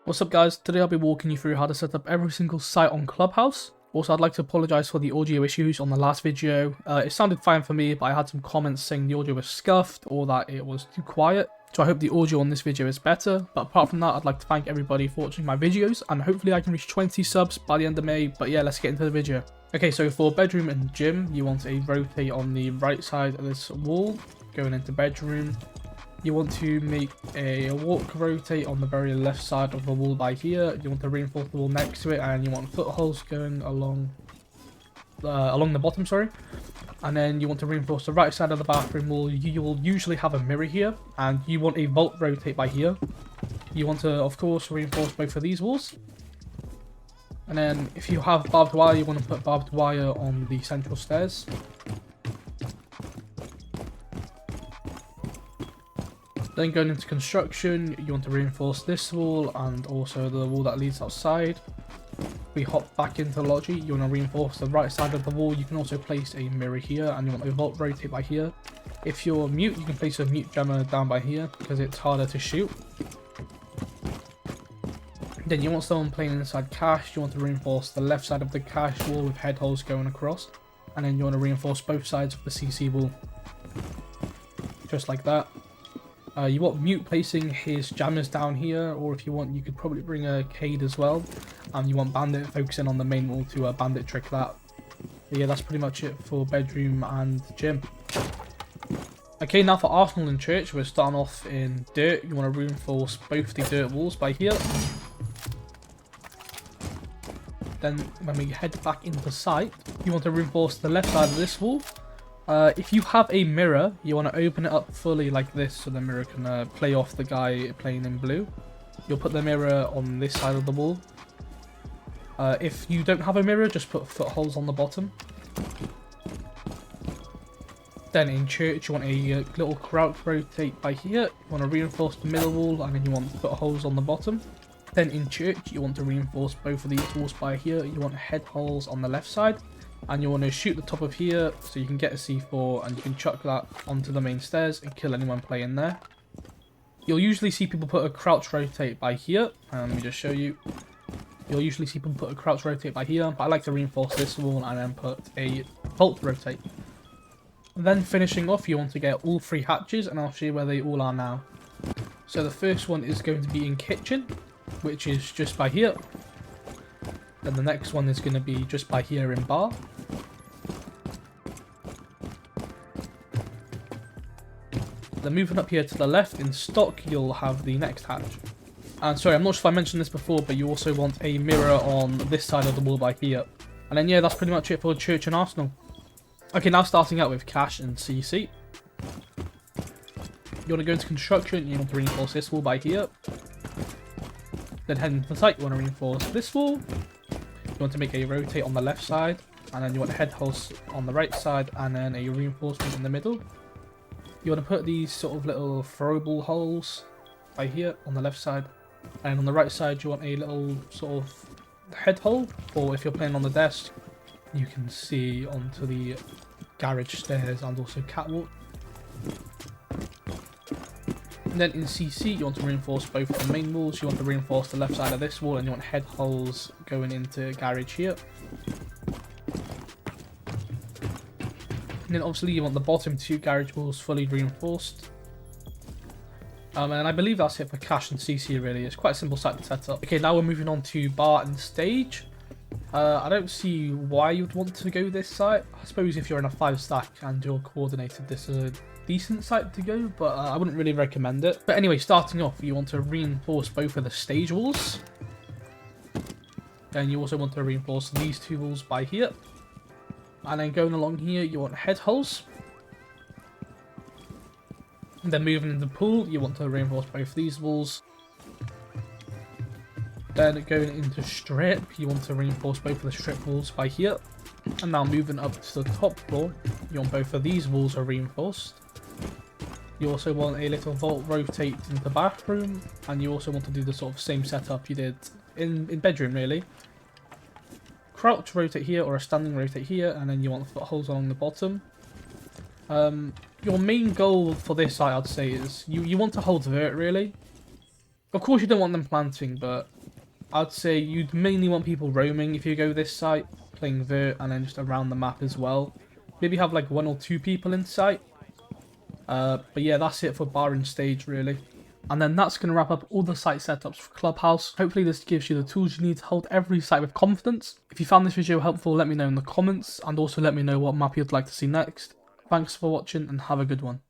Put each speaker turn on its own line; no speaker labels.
What's up guys, today I'll be walking you through how to set up every single site on Clubhouse. Also, I'd like to apologise for the audio issues on the last video. It sounded fine for me, but I had some comments saying the audio was scuffed or that it was too quiet. So I hope the audio on this video is better. But apart from that, I'd like to thank everybody for watching my videos, and hopefully I can reach 20 subs by the end of May. But yeah, let's get into the video. Okay, so for bedroom and gym, you want to rotate on the right side of this wall, going into bedroom. You want to make a walk rotate on the very left side of the wall by here. You want to reinforce the wall next to it, and you want footholds going along the bottom, sorry. And then you want to reinforce the right side of the bathroom wall. You will usually have a mirror here, and you want a vault rotate by here. You want to, of course, reinforce both of these walls. And then if you have barbed wire, you want to put barbed wire on the central stairs. Then going into construction, you want to reinforce this wall and also the wall that leads outside. We hop back into Logi, you want to reinforce the right side of the wall. You can also place a mirror here, and you want to vault rotate by here. If you're mute, you can place a mute jammer down by here because it's harder to shoot. Then you want someone playing inside cache, you want to reinforce the left side of the cache wall with head holes going across. And then you want to reinforce both sides of the CC wall. Just like that. You want mute placing his jammers down here, or if you want, you could probably bring a Cade as well. And you want bandit focusing on the main wall to bandit trick that. But yeah, that's pretty much it for bedroom and gym. Okay, now for Arsenal and church, we're starting off in dirt. You want to reinforce both the dirt walls by here. Then when we head back into site, you want to reinforce the left side of this wall. If you have a mirror, you want to open it up fully like this so the mirror can play off the guy playing in blue. You'll put the mirror on this side of the wall. If you don't have a mirror, just put footholds on the bottom. Then in church, you want a little crouch rotate by here. You want to reinforce the middle wall, and then you want footholds on the bottom. Then in church, you want to reinforce both of these walls by here. You want head holes on the left side. And you want to shoot the top of here so you can get a C4 and you can chuck that onto the main stairs and kill anyone playing there. You'll usually see people put a crouch rotate by here. Let me just show you. You'll usually see people put a crouch rotate by here, but I like to reinforce this wall and then put a vault rotate. Then finishing off, you want to get all 3 hatches, and I'll show you where they all are now. So the first one is going to be in kitchen, which is just by here. Then the next one is going to be just by here in bar. Then moving up here to the left in stock, you'll have the next hatch. And sorry, I'm not sure if I mentioned this before, but you also want a mirror on this side of the wall by here. And then yeah, that's pretty much it for church and Arsenal. Okay, now starting out with cache and CC. You want to go into construction, you want to reinforce this wall by here. Then heading to the site, you want to reinforce this wall. You want to make a rotate on the left side, and then you want head holes on the right side, and then a reinforcement in the middle. You want to put these sort of little throwable holes by here on the left side, and on the right side you want a little sort of head hole, or if you're playing on the desk, you can see onto the garage stairs and also catwalk. And then in CC, you want to reinforce both the main walls. You want to reinforce the left side of this wall, and you want head holes going into garage here. And then obviously you want the bottom 2 garage walls fully reinforced. And I believe that's it for cache and CC really. It's quite a simple site to set up. Okay, now we're moving on to bar and stage. I don't see why you'd want to go this site. I suppose if you're in a 5 stack and you're coordinated, this is a decent site to go, but I wouldn't really recommend it. But anyway, starting off, you want to reinforce both of the stage walls. Then you also want to reinforce these 2 walls by here. And then going along here, you want head holes. And then moving into the pool, you want to reinforce both these walls. Then going into strip, you want to reinforce both of the strip walls by here. And now moving up to the top floor, you want both of these walls are reinforced. You also want a little vault rotate into the bathroom, and you also want to do the sort of same setup you did in bedroom really. Crouch rotate here or a standing rotate here, and then you want the footholds along the bottom. Your main goal for this site, I'd say, is you want to hold vert really. Of course you don't want them planting, but I'd say you'd mainly want people roaming if you go this site, playing Vert, and then just around the map as well. Maybe have like 1 or 2 people in sight. But yeah, that's it for bar and stage really. And then that's going to wrap up all the site setups for Clubhouse. Hopefully this gives you the tools you need to hold every site with confidence. If you found this video helpful, let me know in the comments, and also let me know what map you'd like to see next. Thanks for watching and have a good one.